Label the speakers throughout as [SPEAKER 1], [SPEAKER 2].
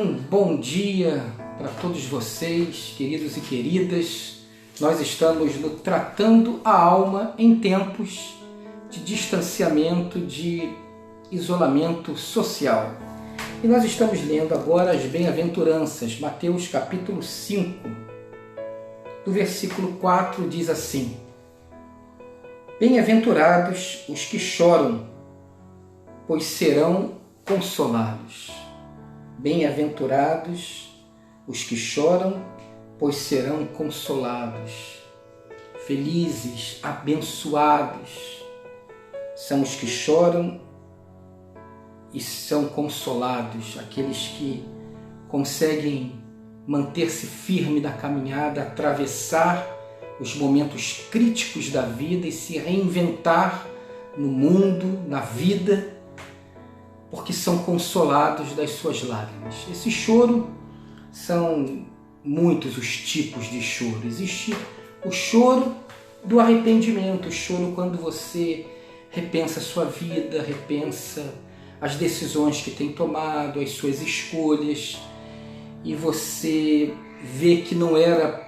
[SPEAKER 1] Um bom dia para todos vocês, queridos e queridas. Nós estamos no Tratando a Alma em tempos de distanciamento, de isolamento social. E nós estamos lendo agora as bem-aventuranças, Mateus capítulo 5, do versículo 4 diz assim: Bem-aventurados os que choram, pois serão consolados. Bem-aventurados os que choram, pois serão consolados. Felizes, abençoados são os que choram e são consolados, aqueles que conseguem manter-se firme na caminhada, atravessar os momentos críticos da vida e se reinventar no mundo, na vida, porque são consolados das suas lágrimas. Esse choro, são muitos os tipos de choro. Existe o choro do arrependimento, o choro quando você repensa a sua vida, repensa as decisões que tem tomado, as suas escolhas, e você vê que não era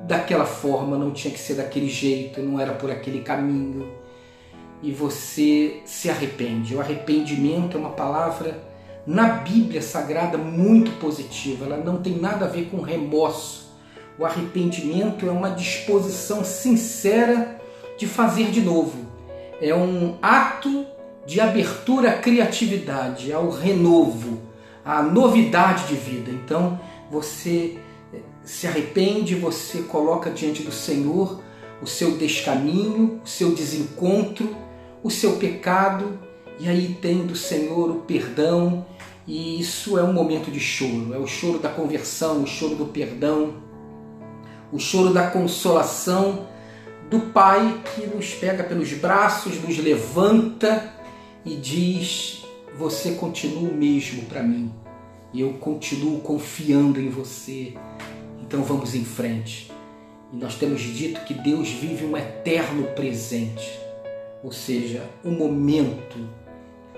[SPEAKER 1] daquela forma, não tinha que ser daquele jeito, não era por aquele caminho, e você se arrepende. O arrependimento é uma palavra na Bíblia Sagrada muito positiva, ela não tem nada a ver com remorso. O arrependimento é uma disposição sincera de fazer de novo, é um ato de abertura à criatividade, ao renovo, à novidade de vida. Então você se arrepende, você coloca diante do Senhor o seu descaminho, o seu desencontro, o seu pecado, e aí tem do Senhor o perdão, e isso é um momento de choro, é o choro da conversão, o choro do perdão, o choro da consolação do Pai que nos pega pelos braços, nos levanta e diz: você continua o mesmo para mim, e eu continuo confiando em você, então vamos em frente. E nós temos dito que Deus vive um eterno presente, ou seja, o momento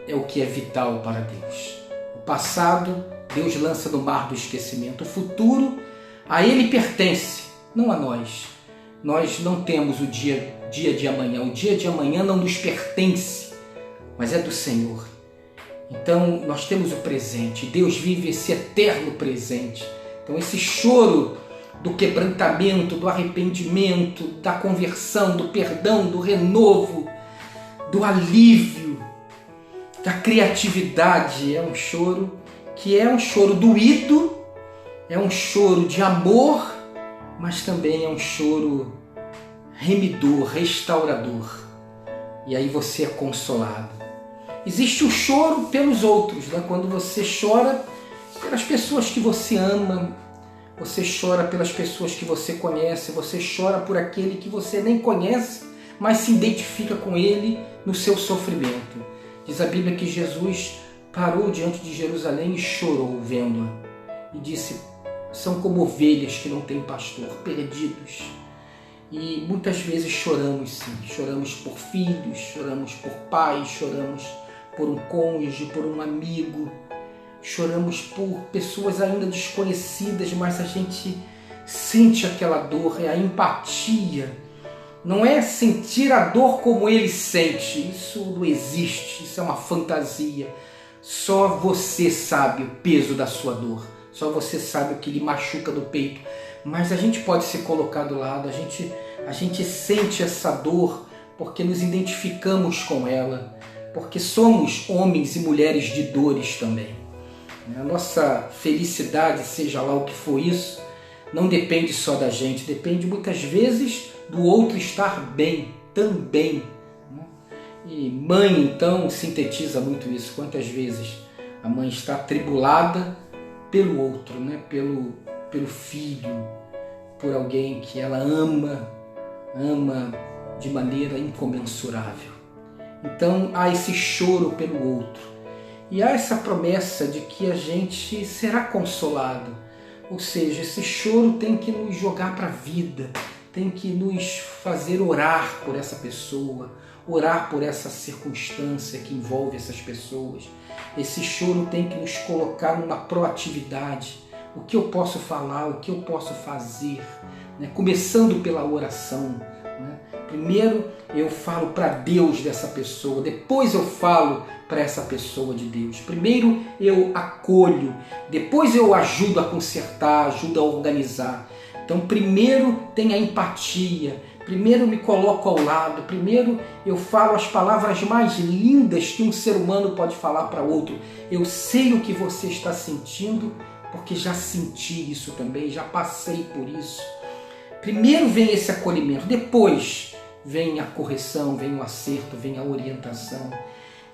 [SPEAKER 1] é o que é vital para Deus. O passado, Deus lança no mar do esquecimento. O futuro, a Ele pertence, não a nós. Nós não temos o dia de amanhã. O dia de amanhã não nos pertence, mas é do Senhor. Então, nós temos o presente. Deus vive esse eterno presente. Então, esse choro do quebrantamento, do arrependimento, da conversão, do perdão, do renovo, do alívio, da criatividade, é um choro que é um choro doído, é um choro de amor, mas também é um choro remidor, restaurador. E aí você é consolado. Existe o choro pelos outros, né? Quando você chora pelas pessoas que você ama, você chora pelas pessoas que você conhece, você chora por aquele que você nem conhece, mas se identifica com ele no seu sofrimento. Diz a Bíblia que Jesus parou diante de Jerusalém e chorou vendo-a. E disse: são como ovelhas que não têm pastor, perdidos. E muitas vezes choramos sim, choramos por filhos, choramos por pais, choramos por um cônjuge, por um amigo, choramos por pessoas ainda desconhecidas, mas a gente sente aquela dor, é a empatia. Não é sentir a dor como ele sente, isso não existe, isso é uma fantasia. Só você sabe o peso da sua dor, só você sabe o que lhe machuca do peito. Mas a gente pode se colocar do lado, a gente sente essa dor porque nos identificamos com ela, porque somos homens e mulheres de dores também. A nossa felicidade, seja lá o que for isso, não depende só da gente, depende muitas vezes do outro estar bem também. E mãe, então, sintetiza muito isso. Quantas vezes a mãe está atribulada pelo outro, pelo filho, por alguém que ela ama de maneira incomensurável. Então há esse choro pelo outro. E há essa promessa de que a gente será consolado. Ou seja, esse choro tem que nos jogar para a vida, tem que nos fazer orar por essa pessoa, orar por essa circunstância que envolve essas pessoas. Esse choro tem que nos colocar numa proatividade. O que eu posso falar, o que eu posso fazer, né? Começando pela oração, né? Primeiro eu falo para Deus dessa pessoa, depois eu falo para essa pessoa de Deus. Primeiro eu acolho, depois eu ajudo a consertar, ajudo a organizar. Então primeiro tem a empatia, primeiro eu me coloco ao lado, primeiro eu falo as palavras mais lindas que um ser humano pode falar para outro. Eu sei o que você está sentindo, porque já senti isso também, já passei por isso. Primeiro vem esse acolhimento, depois vem a correção, vem o acerto, vem a orientação.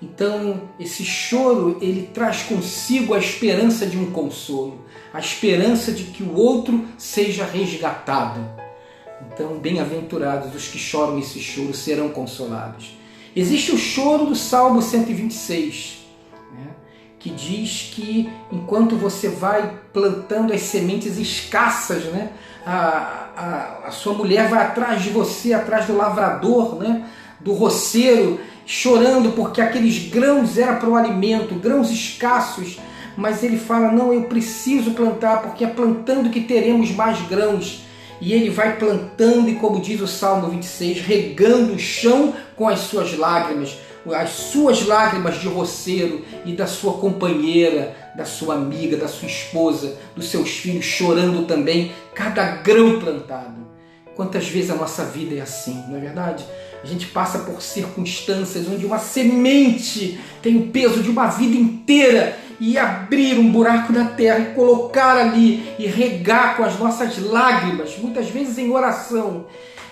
[SPEAKER 1] Então, esse choro, ele traz consigo a esperança de um consolo, a esperança de que o outro seja resgatado. Então, bem-aventurados os que choram esse choro, serão consolados. Existe o choro do Salmo 126, né, que diz que enquanto você vai plantando as sementes escassas, né, a sua mulher vai atrás de você, atrás do lavrador, né, do roceiro, chorando porque aqueles grãos eram para o alimento, grãos escassos, mas ele fala, não, eu preciso plantar, porque é plantando que teremos mais grãos. E ele vai plantando e, como diz o Salmo 26, regando o chão com as suas lágrimas de roceiro e da sua companheira, da sua amiga, da sua esposa, dos seus filhos, chorando também cada grão plantado. Quantas vezes a nossa vida é assim, não é verdade? A gente passa por circunstâncias onde uma semente tem o peso de uma vida inteira, e abrir um buraco na terra e colocar ali e regar com as nossas lágrimas, muitas vezes em oração.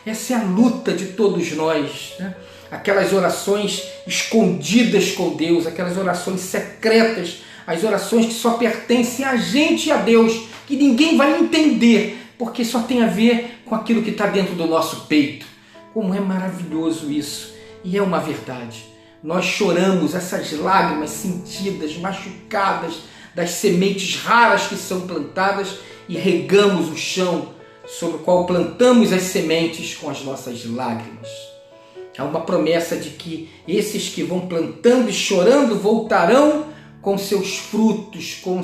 [SPEAKER 1] Essa é a luta de todos nós, né? Aquelas orações escondidas com Deus, aquelas orações secretas, as orações que só pertencem a gente e a Deus, que ninguém vai entender, porque só tem a ver com aquilo que está dentro do nosso peito. Como é maravilhoso isso, e é uma verdade. Nós choramos essas lágrimas sentidas, machucadas, das sementes raras que são plantadas e regamos o chão sobre o qual plantamos as sementes com as nossas lágrimas. Há uma promessa de que esses que vão plantando e chorando voltarão com seus frutos, com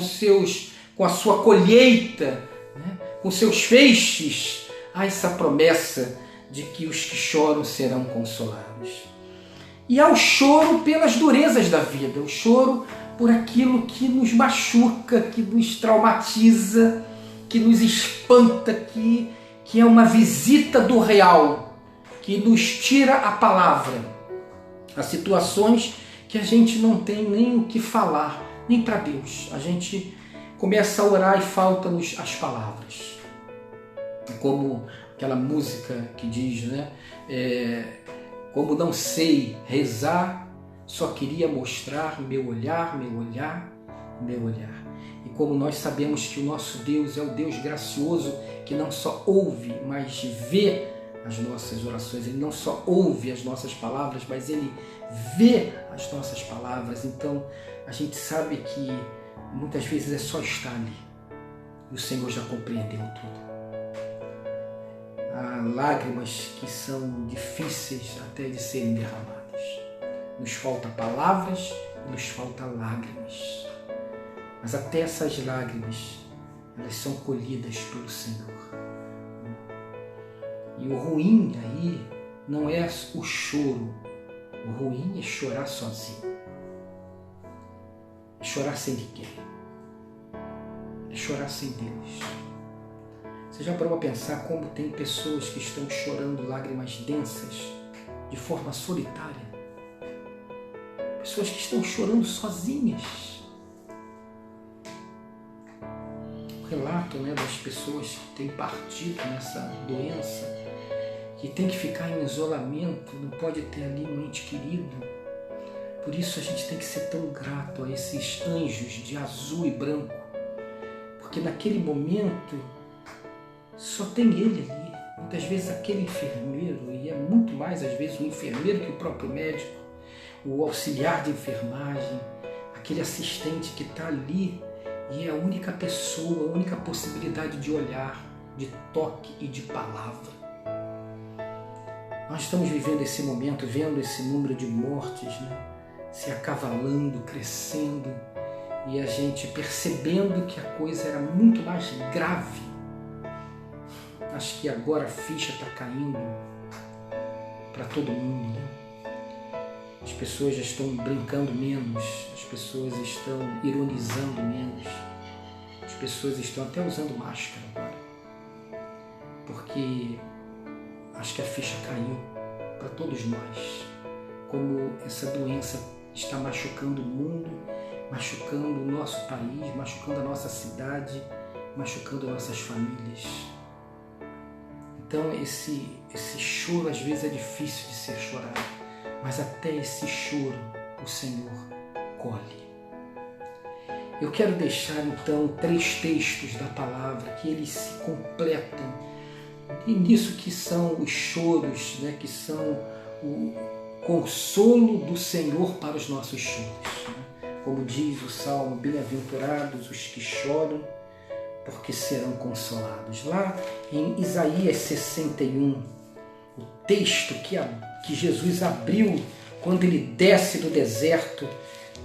[SPEAKER 1] a sua colheita, né? Com seus feixes. Há essa promessa de que os que choram serão consolados. E há o choro pelas durezas da vida, o choro por aquilo que nos machuca, que nos traumatiza, que nos espanta, que é uma visita do real, que nos tira a palavra. Há situações que a gente não tem nem o que falar, nem para Deus. A gente começa a orar e faltam-nos as palavras. Como aquela música que diz, né? Como não sei rezar, só queria mostrar meu olhar, meu olhar, meu olhar. E como nós sabemos que o nosso Deus é o Deus gracioso, que não só ouve, mas vê as nossas orações. Ele não só ouve as nossas palavras, mas Ele vê as nossas palavras. Então, a gente sabe que muitas vezes é só estar ali. E o Senhor já compreendeu tudo. Há lágrimas que são difíceis até de serem derramadas. Nos falta palavras, nos falta lágrimas. Mas até essas lágrimas, elas são colhidas pelo Senhor. E o ruim aí não é o choro. O ruim é chorar sozinho. É chorar sem ninguém. É chorar sem Deus. Você já parou a pensar como tem pessoas que estão chorando lágrimas densas de forma solitária? Pessoas que estão chorando sozinhas. O relato, né, das pessoas que têm partido nessa doença, que tem que ficar em isolamento, não pode ter ali um ente querido. Por isso a gente tem que ser tão grato a esses anjos de azul e branco, porque naquele momento só tem ele ali. Muitas vezes aquele enfermeiro, e é muito mais às vezes o enfermeiro que o próprio médico, o auxiliar de enfermagem, aquele assistente que está ali e é a única pessoa, a única possibilidade de olhar, de toque e de palavra. Nós estamos vivendo esse momento, vendo esse número de mortes, né, se acavalando, crescendo, e a gente percebendo que a coisa era muito mais grave. Acho que agora a ficha está caindo para todo mundo, né? As pessoas já estão brincando menos, as pessoas estão ironizando menos, as pessoas estão até usando máscara agora, porque acho que a ficha caiu para todos nós, como essa doença está machucando o mundo, machucando o nosso país, machucando a nossa cidade, machucando nossas famílias. Então esse choro às vezes é difícil de ser chorado, mas até esse choro o Senhor colhe. Eu quero deixar então 3 textos da palavra que eles se completam e nisso que são os choros, né, que são o consolo do Senhor para os nossos choros, né? Como diz o Salmo, bem-aventurados os que choram, porque serão consolados. Lá em Isaías 61, o texto que Jesus abriu quando ele desce do deserto,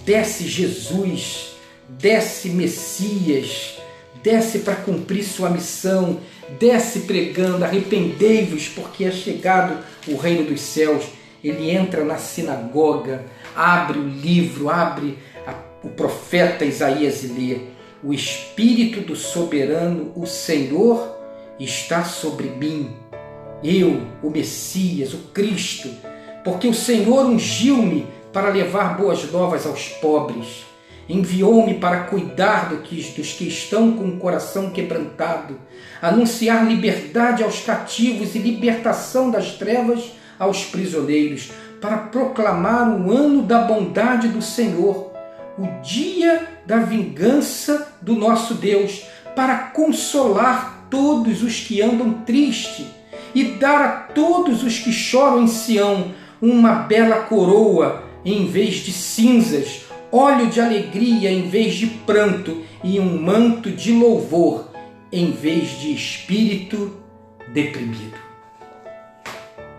[SPEAKER 1] desce Jesus, desce Messias, desce para cumprir sua missão, desce pregando, arrependei-vos porque é chegado o reino dos céus. Ele entra na sinagoga, abre o livro, abre o profeta Isaías e lê: o Espírito do Soberano, o Senhor, está sobre mim. Eu, o Messias, o Cristo, porque o Senhor ungiu-me para levar boas novas aos pobres. Enviou-me para cuidar dos que estão com o coração quebrantado, anunciar liberdade aos cativos e libertação das trevas aos prisioneiros, para proclamar o ano da bondade do Senhor, o dia da vingança do nosso Deus, para consolar todos os que andam tristes e dar a todos os que choram em Sião uma bela coroa em vez de cinzas, óleo de alegria em vez de pranto e um manto de louvor em vez de espírito deprimido.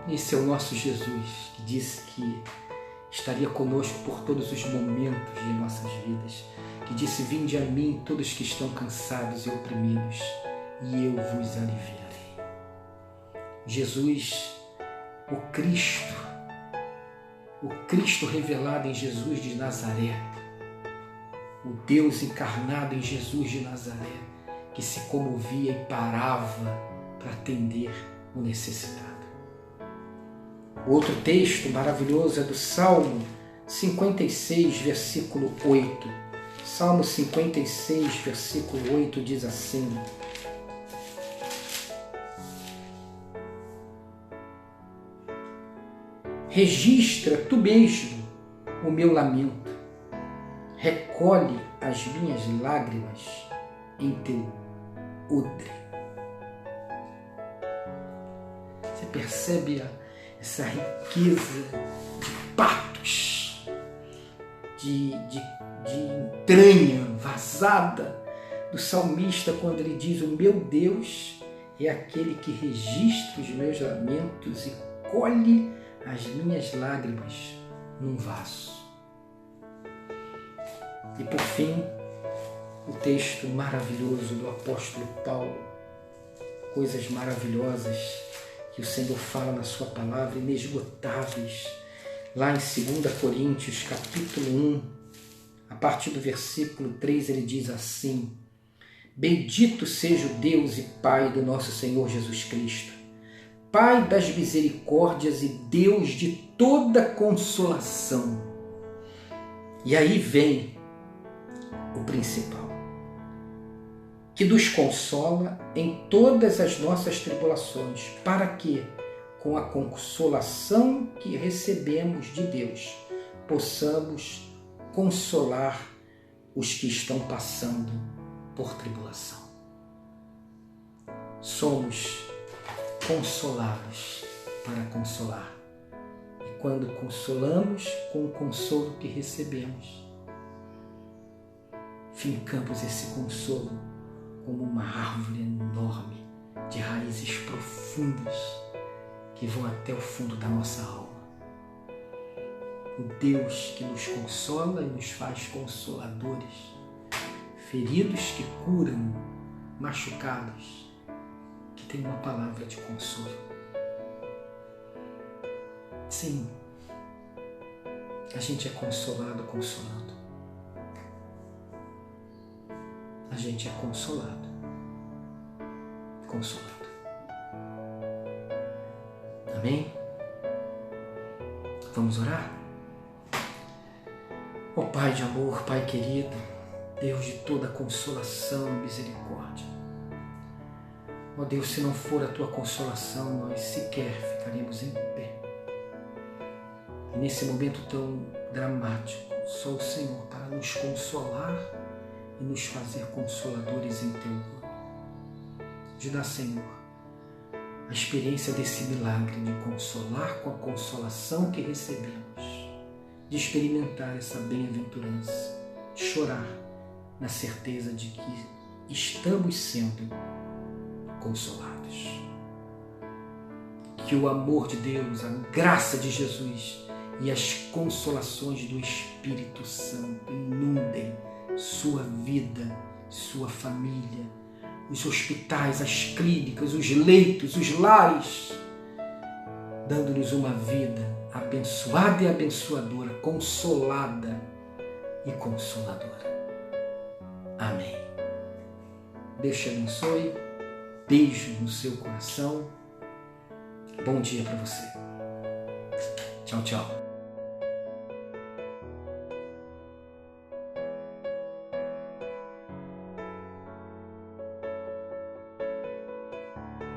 [SPEAKER 1] Esse é o nosso Jesus, que disse que estaria conosco por todos os momentos de nossas vidas, que disse: vinde a mim todos que estão cansados e oprimidos, e eu vos aliviarei. Jesus, o Cristo revelado em Jesus de Nazaré, o Deus encarnado em Jesus de Nazaré, que se comovia e parava para atender o necessitado. Outro texto maravilhoso é do Salmo 56, versículo 8. Salmo 56, versículo 8 diz assim: registra tu mesmo o meu lamento, recolhe as minhas lágrimas em teu odre. Você percebe essa riqueza de patos, de entranha vazada do salmista quando ele diz: o meu Deus é aquele que registra os meus lamentos e colhe as minhas lágrimas num vaso. E por fim, o texto maravilhoso do apóstolo Paulo, coisas maravilhosas que o Senhor fala na sua palavra, inesgotáveis, lá em 2 Coríntios, capítulo 1, a partir do versículo 3, ele diz assim: bendito seja o Deus e Pai do nosso Senhor Jesus Cristo, Pai das misericórdias e Deus de toda consolação. E aí vem o principal, que nos consola em todas as nossas tribulações, para que, com a consolação que recebemos de Deus, possamos consolar os que estão passando por tribulação. Somos consolados para consolar. E quando consolamos com o consolo que recebemos, fincamos esse consolo como uma árvore enorme, de raízes profundas, que vão até o fundo da nossa alma. O Deus que nos consola e nos faz consoladores, feridos que curam, machucados, que tem uma palavra de consolo. Sim, a gente é consolado consolando. A gente é consolado consolando. Amém? Vamos orar? Ó Pai de amor, Pai querido, Deus de toda consolação e misericórdia. Ó Deus, se não for a Tua consolação, nós sequer ficaremos em pé. E nesse momento tão dramático, só o Senhor para nos consolar e nos fazer consoladores em Teu nome. De dar, Senhor, a experiência desse milagre de consolar com a consolação que recebemos, de experimentar essa bem-aventurança, chorar na certeza de que estamos sendo consolados. Que o amor de Deus, a graça de Jesus e as consolações do Espírito Santo inundem sua vida, sua família, os hospitais, as clínicas, os leitos, os lares, dando-nos uma vida abençoada e abençoadora, consolada e consoladora. Amém. Deus te abençoe. Beijo no seu coração. Bom dia para você. Tchau, tchau.